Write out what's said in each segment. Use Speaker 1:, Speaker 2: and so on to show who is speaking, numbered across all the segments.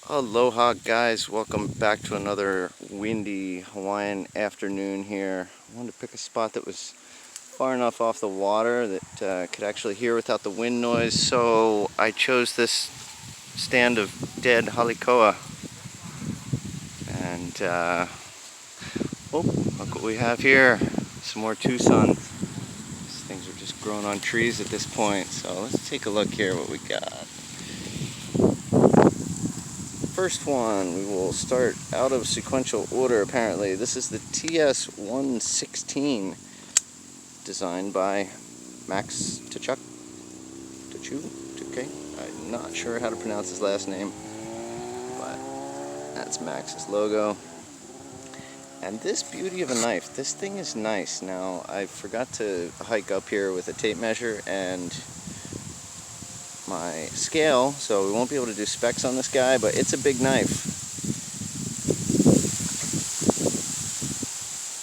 Speaker 1: Aloha guys, welcome back to another windy Hawaiian afternoon here. I wanted to pick a spot that was far enough off the water that could actually hear without the wind noise, so I chose this stand of dead halikoa. And look what we have here, some more TwoSun. These things are just growing on trees at this point, so let's take a look here what we got. First one, we will start out of sequential order apparently. This is the TS116, designed by Max Tuchuk. I'm not sure how to pronounce his last name, but that's Max's logo. And this beauty of a knife, this thing is nice. Now, I forgot to hike up here with a tape measure and my scale, so we won't be able to do specs on this guy, but it's a big knife.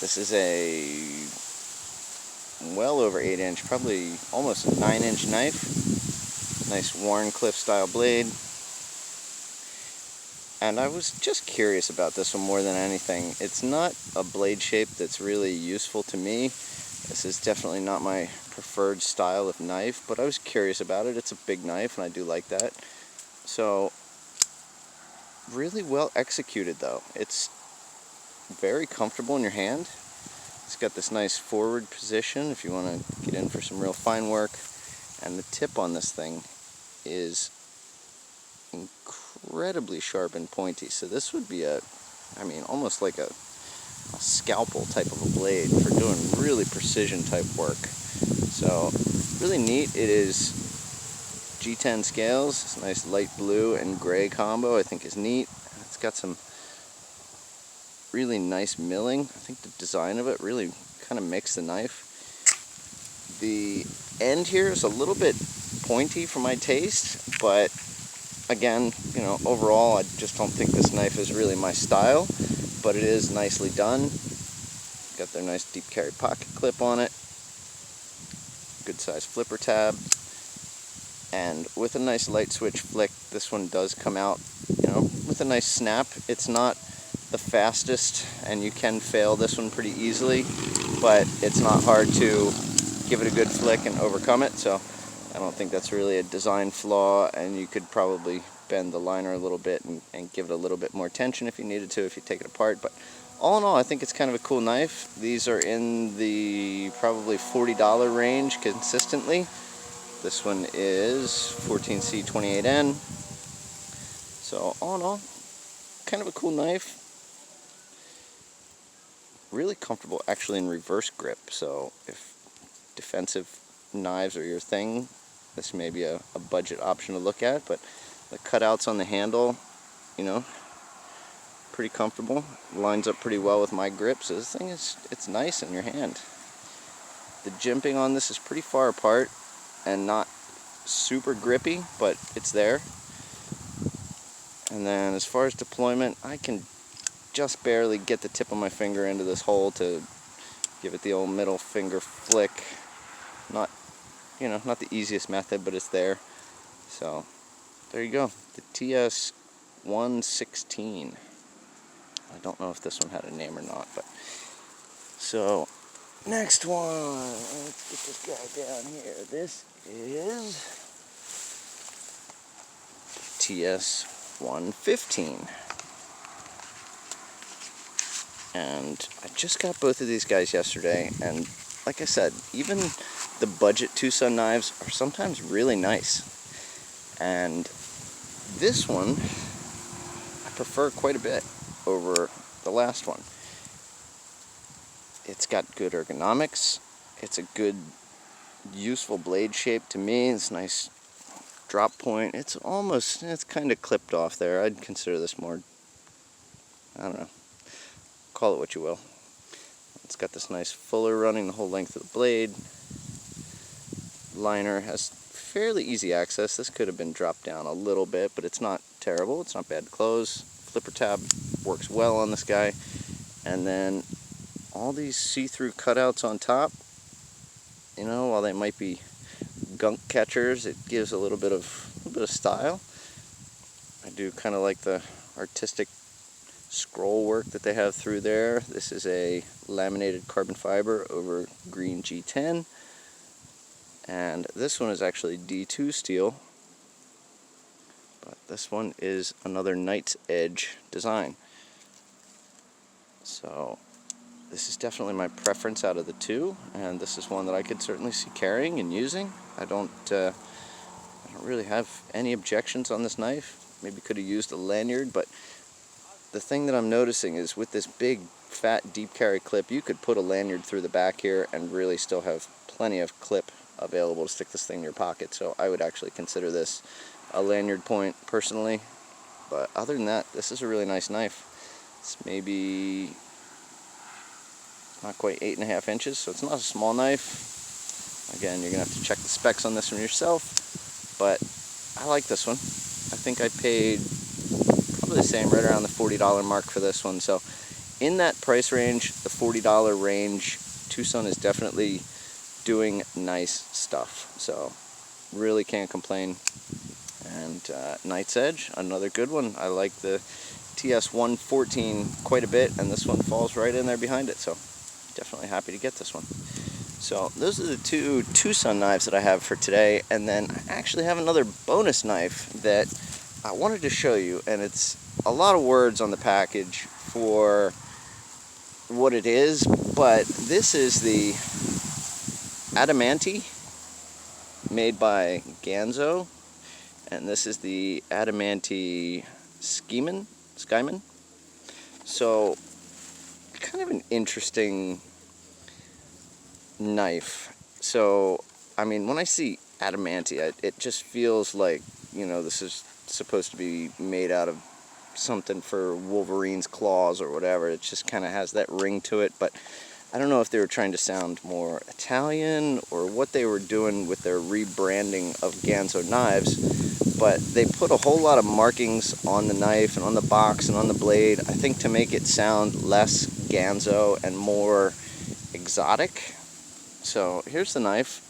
Speaker 1: This is a well over 8-inch, probably almost 9-inch knife. Nice Warncliffe style blade. And I was just curious about this one more than anything. It's not a blade shape that's really useful to me. This is definitely not my preferred style of knife, but I was curious about it. It's a big knife and I do like that. So, really well executed though. It's very comfortable in your hand. It's got this nice forward position if you want to get in for some real fine work. And the tip on this thing is incredibly sharp and pointy. So this would be almost like a scalpel type of a blade for doing really precision type work. So really neat. It is G10 scales. This nice light blue and gray combo I think is neat. It's got some really nice milling. I think the design of it really kind of makes the knife. The end here is a little bit pointy for my taste, but again, overall I just don't think this knife is really my style, but it is nicely done. Got their nice deep carry pocket clip on it, good size flipper tab, and with a nice light switch flick, this one does come out, with a nice snap. It's not the fastest, and you can fail this one pretty easily, but it's not hard to give it a good flick and overcome it, so I don't think that's really a design flaw, and you could probably bend the liner a little bit and give it a little bit more tension if you needed to, if you take it apart. But all in all, I think it's kind of a cool knife. These are in the probably $40 range consistently. This one is 14C28N. So all in all, kind of a cool knife. Really comfortable actually in reverse grip, so if defensive knives are your thing, this may be a budget option to look at. But the cutouts on the handle, pretty comfortable. Lines up pretty well with my grip, so this thing it's nice in your hand. The jimping on this is pretty far apart and not super grippy, but it's there. And then as far as deployment, I can just barely get the tip of my finger into this hole to give it the old middle finger flick. Not the easiest method, but it's there. So there you go, the TS116. I don't know if this one had a name or not, but so next one, let's get this guy down here. This is TS115. And I just got both of these guys yesterday, and like I said, even the budget TwoSun knives are sometimes really nice. And this one I prefer quite a bit over the last one. It's got good ergonomics. It's a good, useful blade shape to me. It's nice drop point. It's kind of clipped off there. I'd consider this more, I don't know, call it what you will. It's got this nice fuller running the whole length of the blade. Liner has fairly easy access. This could have been dropped down a little bit, but it's not terrible. It's not bad to close. Flipper tab works well on this guy. And then all these see-through cutouts on top, while they might be gunk catchers, it gives a little bit of style. I do kind of like the artistic scroll work that they have through there. This is a laminated carbon fiber over green G10, and this one is actually D2 steel, but this one is another Knight's Edge design. So this is definitely my preference out of the two, and this is one that I could certainly see carrying and using. I don't really have any objections on this knife. Maybe could have used a lanyard, but the thing that I'm noticing is with this big, fat, deep carry clip, you could put a lanyard through the back here and really still have plenty of clip available to stick this thing in your pocket. So I would actually consider this a lanyard point personally. But other than that, this is a really nice knife. It's maybe not quite 8.5 inches, so it's not a small knife. Again, you're going to have to check the specs on this one yourself, but I like this one. I think I paid probably the same, right around the $40 mark for this one. So in that price range, the $40 range, TwoSun is definitely doing nice stuff. So really can't complain. And Knight's Edge, another good one. I like the TS 114 quite a bit, and this one falls right in there behind it. So definitely happy to get this one. So those are the two TwoSun knives that I have for today, and then I actually have another bonus knife that I wanted to show you, and it's a lot of words on the package for what it is, but this is the Adamanti made by Ganzo, and this is the Adamanti Skimen. So kind of an interesting knife. So I mean, when I see Adamanti, it just feels like, you know, this is supposed to be made out of something for Wolverine's claws or whatever. It just kind of has that ring to it, but I don't know if they were trying to sound more Italian or what they were doing with their rebranding of Ganzo knives, but they put a whole lot of markings on the knife and on the box and on the blade, I think to make it sound less Ganzo and more exotic. So here's the knife.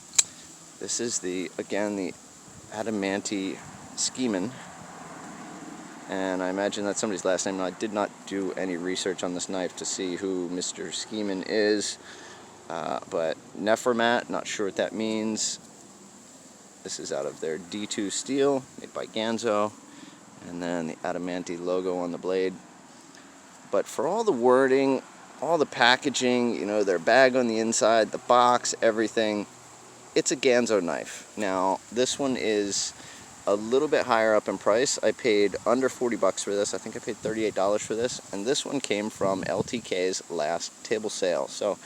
Speaker 1: This is again the Adamanti Skimen, and I imagine that's somebody's last name. Now, I did not do any research on this knife to see who Mr. Skimen is, but Nephromat, not sure what that means. This is out of their D2 steel, made by Ganzo, and then the Adamanti logo on the blade. But for all the wording, all the packaging, you know, their bag on the inside, the box, everything, it's a Ganzo knife. Now, this one is a little bit higher up in price. I paid under 40 bucks for this. I think I paid $38 for this, and this one came from LTK's last table sale. So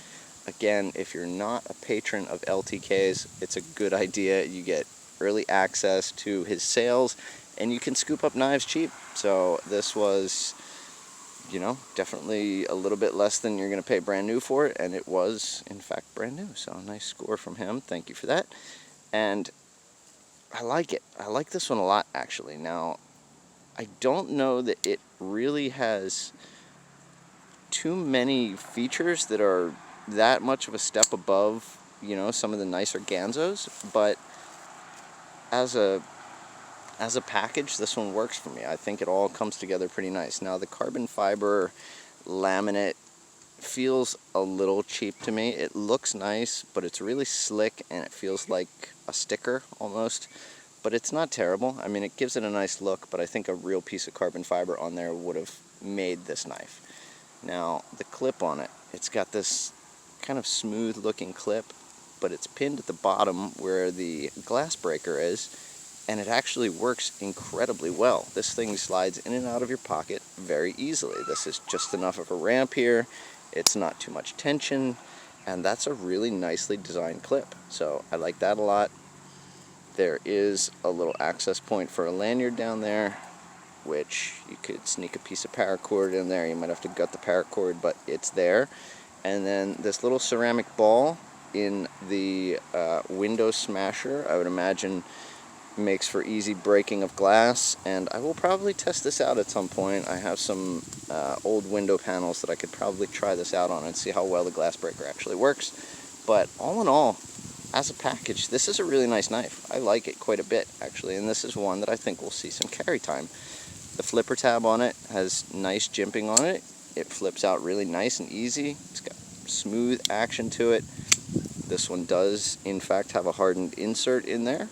Speaker 1: again, if you're not a patron of LTK's, it's a good idea. You get early access to his sales, and you can scoop up knives cheap. So this was, you know, definitely a little bit less than you're going to pay brand new for it, and it was in fact brand new. So nice score from him. Thank you for that. And I like it. I like this one a lot, actually. Now, I don't know that it really has too many features that are that much of a step above, you know, some of the nicer Ganzos, but as a package, this one works for me. I think it all comes together pretty nice. Now, the carbon fiber laminate feels a little cheap to me. It looks nice, but it's really slick, and it feels like a sticker almost, but it's not terrible. I mean, it gives it a nice look, but I think a real piece of carbon fiber on there would have made this knife. Now, the clip on it, it's got this kind of smooth looking clip, but it's pinned at the bottom where the glass breaker is, and it actually works incredibly well. This thing slides in and out of your pocket very easily. This is just enough of a ramp here. It's not too much tension, and that's a really nicely designed clip. So I like that a lot. There is a little access point for a lanyard down there, which you could sneak a piece of paracord in there. You might have to gut the paracord, but it's there. And then this little ceramic ball in the window smasher, I would imagine, makes for easy breaking of glass, and I will probably test this out at some point. I have some old window panels that I could probably try this out on and see how well the glass breaker actually works. But all in all, as a package, this is a really nice knife. I like it quite a bit, actually, and this is one that I think will see some carry time. The flipper tab on it has nice jimping on it. It flips out really nice and easy. It's got smooth action to it. This one does in fact have a hardened insert in there.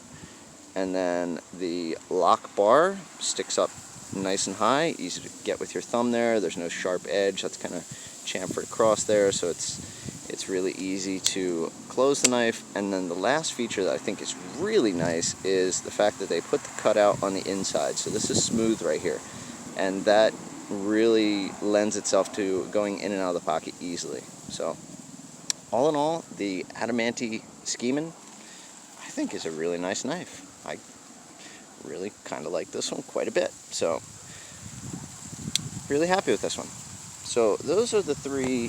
Speaker 1: And then the lock bar sticks up nice and high, easy to get with your thumb there. There's no sharp edge that's kind of chamfered across there, so it's really easy to close the knife. And then the last feature that I think is really nice is the fact that they put the cutout on the inside. So this is smooth right here, and that really lends itself to going in and out of the pocket easily. So all in all, the Adamanti Skimen I think is a really nice knife. I really kind of like this one quite a bit, so really happy with this one. So those are the three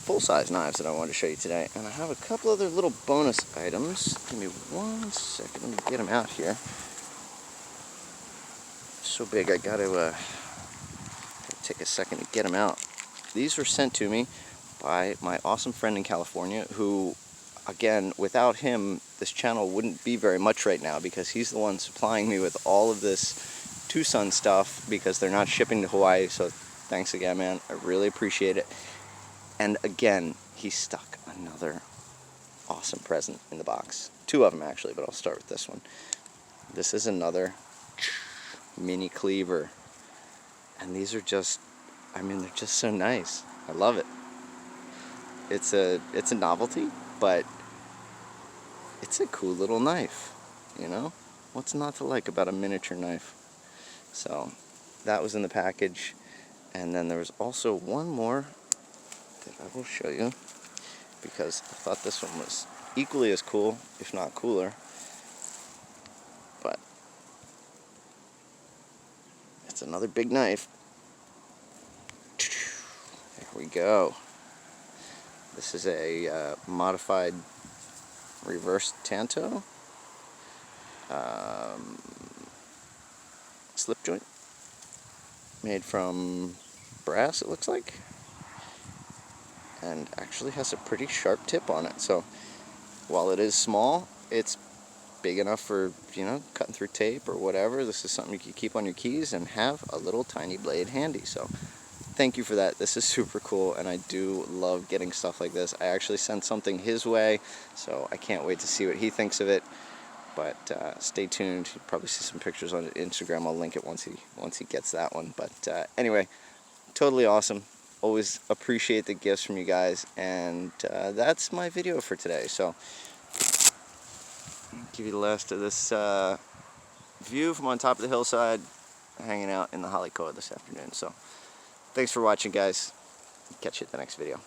Speaker 1: full-size knives that I wanted to show you today, and I have a couple other little bonus items. Give me 1 second, let me get them out here. So big I gotta take a second to get them out. These were sent to me by my awesome friend in California, who, again, without him this channel wouldn't be very much right now, because he's the one supplying me with all of this TwoSun stuff because they're not shipping to Hawaii. So thanks again, man, I really appreciate it. And again, he stuck another awesome present in the box. 2 of them actually, but I'll start with this one. This is another mini cleaver, and these are just, I mean, they're just so nice. I love it. It's a novelty, but it's a cool little knife, you know? What's not to like about a miniature knife? So that was in the package, and then there was also one more that I will show you, because I thought this one was equally as cool, if not cooler. But it's another big knife. There we go. This is a modified reverse tanto slip joint, made from brass, it looks like, and actually has a pretty sharp tip on it. So while it is small, it's big enough for, you know, cutting through tape or whatever. This is something you can keep on your keys and have a little tiny blade handy. So thank you for that. This is super cool, and I do love getting stuff like this. I actually sent something his way, so I can't wait to see what he thinks of it. But stay tuned. You'll probably see some pictures on Instagram. I'll link it once he gets that one. But anyway, totally awesome. Always appreciate the gifts from you guys, and that's my video for today. So I'll give you the last of this view from on top of the hillside, hanging out in the Halikoa this afternoon. So thanks for watching, guys. Catch you at the next video.